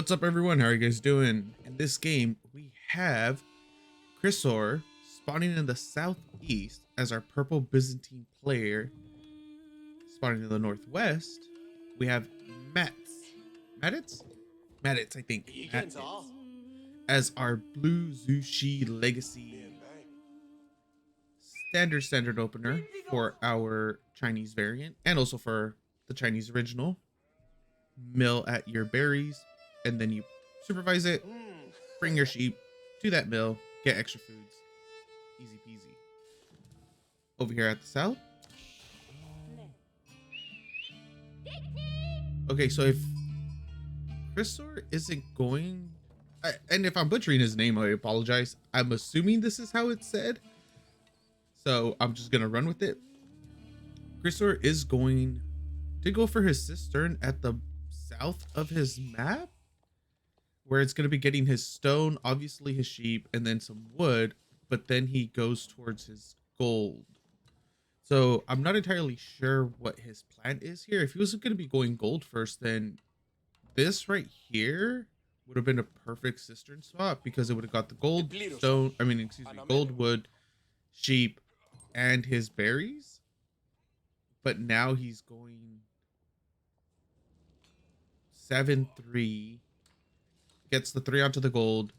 What's up, everyone? How are you guys doing? In this game, we have Chrysaor spawning in the southeast as our purple Byzantine player. Spawning in the northwest, we have Matiz, I think, Matiz, as our blue Zushi legacy standard opener for our Chinese variant, and also for the Chinese original. Mill at your berries, and then you supervise it, bring your sheep to that mill, get extra foods. Easy peasy. Over here at the south. Okay, so if Chrysaor isn't going, and if I'm butchering his name, I apologize. I'm assuming this is how it's said, so I'm just gonna run with it. Chrysaor is going to go for his cistern at the south of his map, where it's going to be getting his stone, obviously his sheep, and then some wood, but then he goes towards his gold. So I'm not entirely sure what his plan is here. If he was going to be going gold first, then this right here would have been a perfect cistern swap, because it would have got the gold stone, gold wood, sheep, and his berries. But now he's going 7-3, gets the 3 onto the gold,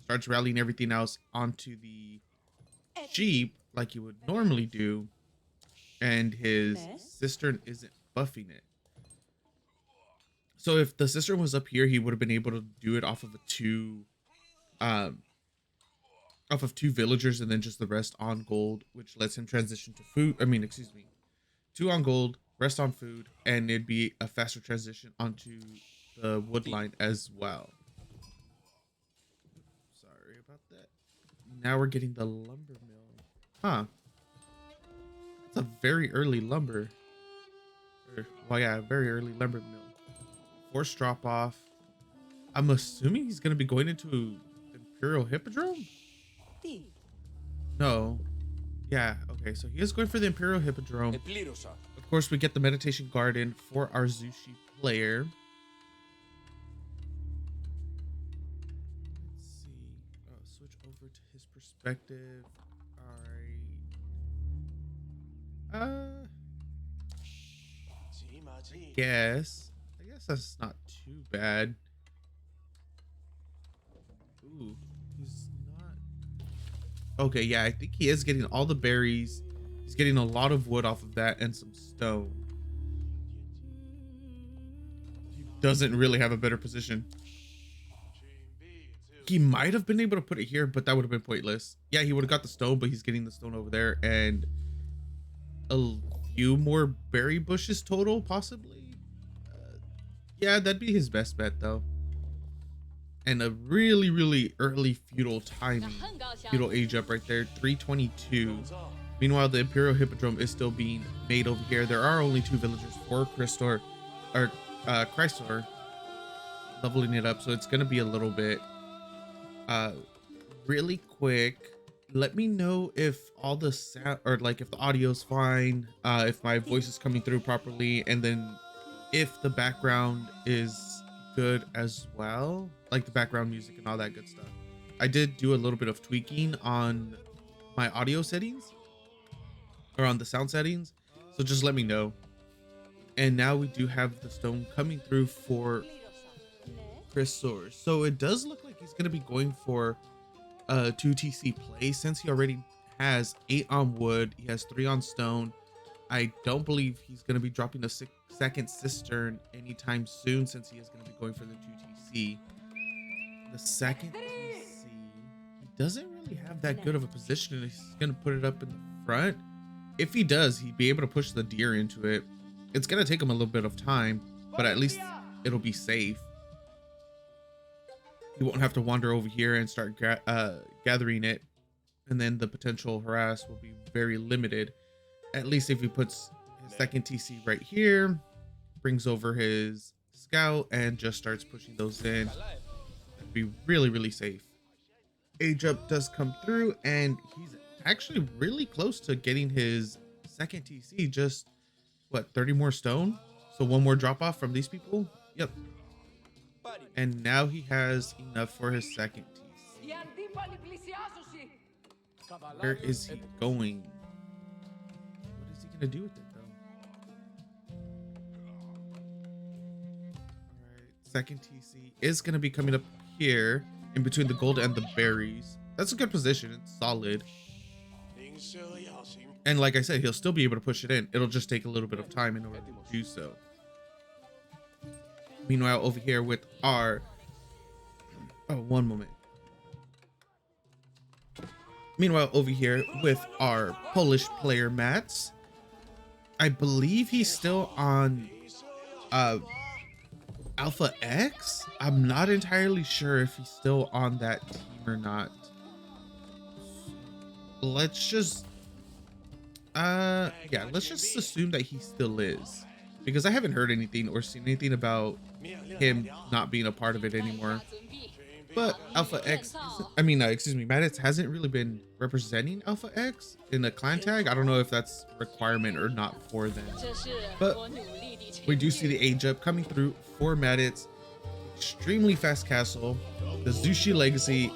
starts rallying everything else onto the sheep like you would normally do, and his cistern isn't buffing it. So if the cistern was up here, he would have been able to do it off of two villagers, and then just the rest on gold, which lets him transition to food. 2 on gold, rest on food, and it'd be a faster transition onto the wood line as well. Sorry about that. Now we're getting the lumber mill. Huh. It's a very early lumber. Very early lumber mill. Force drop off. I'm assuming he's going to be going into Imperial Hippodrome? No. Yeah, okay, so he is going for the Imperial Hippodrome. Of course, we get the meditation garden for our Zushi player. Let's see. Oh, switch over to his perspective. All right. I guess that's not too bad. Ooh, he's not. Okay, yeah, I think he is getting all the berries. He's getting a lot of wood off of that and some stone. He doesn't really have a better position. He might have been able to put it here, but that would have been pointless. Yeah, he would have got the stone, but he's getting the stone over there, and a few more berry bushes total, possibly. Yeah, that'd be his best bet, though. And a really early feudal timing. Feudal age up right there, 322. Meanwhile, the Imperial Hippodrome is still being made over here. There are only 2 villagers for Chrysaor, leveling it up, so it's gonna be a little bit. Really quick, let me know if all the sound, or like if the audio's fine, if my voice is coming through properly, and then if the background is good as well, like the background music and all that good stuff. I did do a little bit of tweaking on my audio settings, or on the sound settings, so just let me know. And now we do have the stone coming through for Chrysaor, so it does look like he's going to be going for 2 TC play, since he already has 8 on wood, he has 3 on stone. I don't believe he's going to be dropping a second cistern anytime soon, since he is going to be going for the 2 TC. The second TC, he doesn't really have that good of a position. He's going to put it up in the front. If he does, he'd be able to push the deer into it. It's going to take him a little bit of time, but at least it'll be safe. He won't have to wander over here and start gathering it, and then the potential harass will be very limited. At least if he puts his second TC right here, brings over his scout, and just starts pushing those in, it'd be really safe. Age up does come through, and he's actually really close to getting his second TC. Just what, 30 more stone? So 1 more drop off from these people. Yep. And now he has enough for his second TC. Where is he going? What is he gonna do with it though? Alright, second TC is gonna be coming up here in between the gold and the berries. That's a good position, it's solid. And like I said, he'll still be able to push it in. It'll just take a little bit of time in order to do so. Meanwhile, over here with our... Oh, one moment. Meanwhile, over here with our Polish player, Matiz. I believe he's still on Alpha X? I'm not entirely sure if he's still on that team or not. Let's just... yeah, let's just assume that he still is. Because I haven't heard anything or seen anything about him not being a part of it anymore. But Alpha X, excuse me, Matiz hasn't really been representing Alpha X in the clan tag. I don't know if that's a requirement or not for them. But we do see the age up coming through for Matiz. Extremely fast castle. The Zushi Legacy,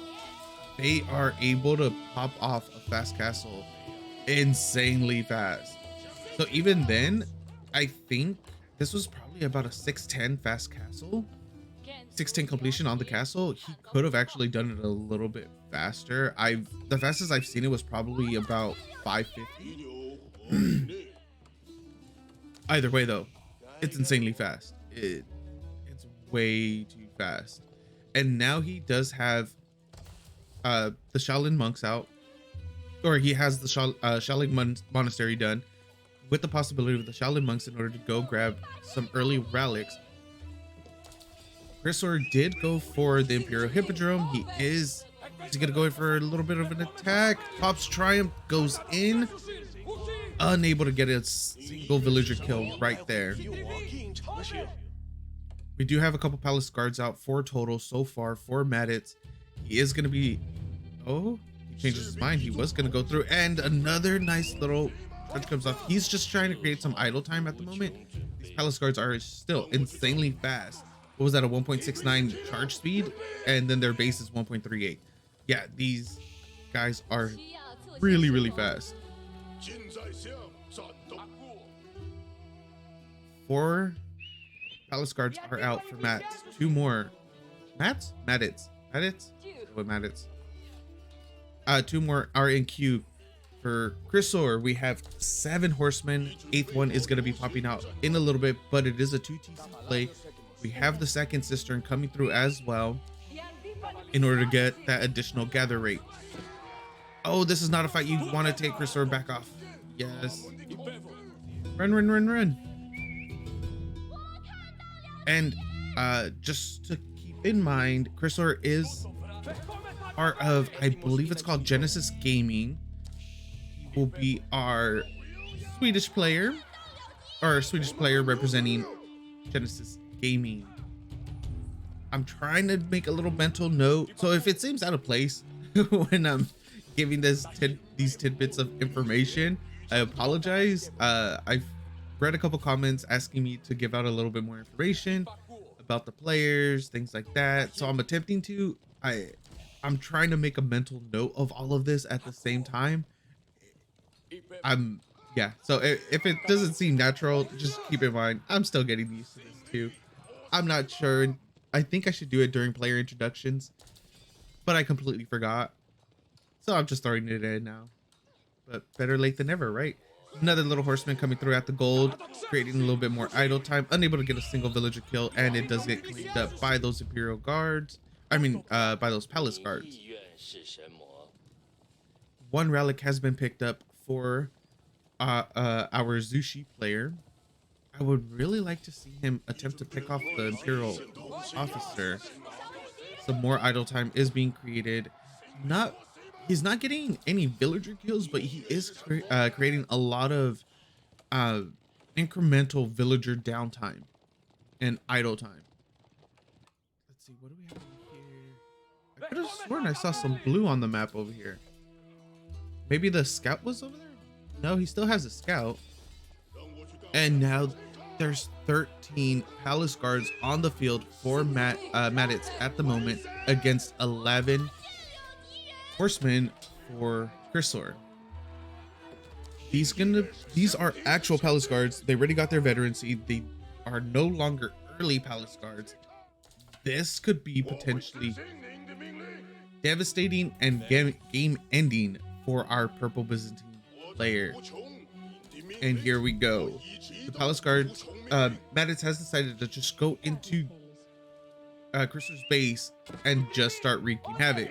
they are able to pop off a fast castle insanely fast. So even then, I think this was probably about a 610 fast castle. 610 completion on the castle. He could have actually done it a little bit faster. The fastest I've seen it was probably about 550. Either way though, it's insanely fast. It's way too fast. And now he does have the Shaolin monks out, or he has the Shaolin monastery done, with the possibility of the Shaolin monks in order to go grab some early relics. Chrysaor did go for the Imperial Hippodrome. Is he gonna go in for a little bit of an attack? Pop's Triumph goes in, unable to get a single villager kill right there. We do have a couple palace guards out, 4 total so far for Matiz. He is gonna be, oh, he changes his mind. He was gonna go through, and another nice little charge comes off. He's just trying to create some idle time at the moment. These palace guards are still insanely fast. What was that, a 1.69 charge speed? And then their base is 1.38. Yeah, these guys are really, really fast. 4 palace guards are out for Matiz. 2 more. Matiz? 2 more are in queue for Chrysaor. We have 7 horsemen. 8th one is going to be popping out in a little bit, but it is a 2 TC play. We have the second cistern coming through as well in order to get that additional gather rate. Oh, this is not a fight you want to take. Chrysaor, back off. Yes. Run. And just to keep in mind, Chrysaor is part of, I believe it's called Genesis Gaming. He will be our Swedish player, or Swedish player representing Genesis Gaming. I'm trying to make a little mental note, so if it seems out of place when I'm giving these tidbits of information, I apologize. I've read a couple comments asking me to give out a little bit more information about the players, things like that, so I'm attempting to. I'm trying to make a mental note of all of this at the same time. Yeah, so if it doesn't seem natural, just keep in mind I'm still getting used to this too. I'm not sure. I think I should do it during player introductions, but I completely forgot. So I'm just throwing it in now. But better late than never, right? Another little horseman coming through at the gold, creating a little bit more idle time, unable to get a single villager kill, and it does get cleaned up by those Imperial guards. By those palace guards. 1 relic has been picked up for our Zushi player. I would really like to see him attempt to pick off the Imperial officer. Some more idle time is being created. He's not getting any villager kills, but he is creating a lot of incremental villager downtime and idle time. Let's see, what do we have over here? I could have sworn I saw some blue on the map over here. Maybe the scout was over there? No, he still has a scout. And now There's 13 palace guards on the field for Matiz at the moment against 11 horsemen for Chrysaor. These are actual palace guards. They already got their veterancy. They are no longer early palace guards. This could be potentially devastating and game ending for our purple Byzantine player. And here we go. The palace guard, Matiz has decided to just go into Chrysaor's base and just start wreaking havoc.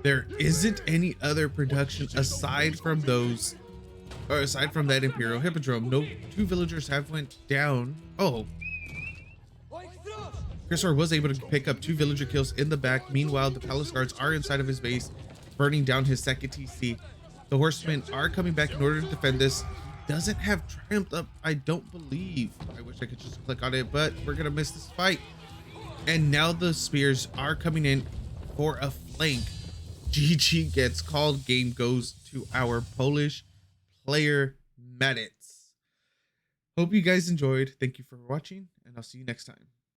There isn't any other production aside from those, or aside from that Imperial Hippodrome. No, 2 villagers have went down. Oh, Chrysaor was able to pick up 2 villager kills in the back. Meanwhile, the palace guards are inside of his base, burning down his second TC. The horsemen are coming back in order to defend this. He doesn't have triumphed up, I don't believe. I wish I could just click on it, but we're gonna miss this fight. And now the spears are coming in for a flank. GG gets called. Game goes to our Polish player Matiz. Hope you guys enjoyed. Thank you for watching, and I'll see you next time.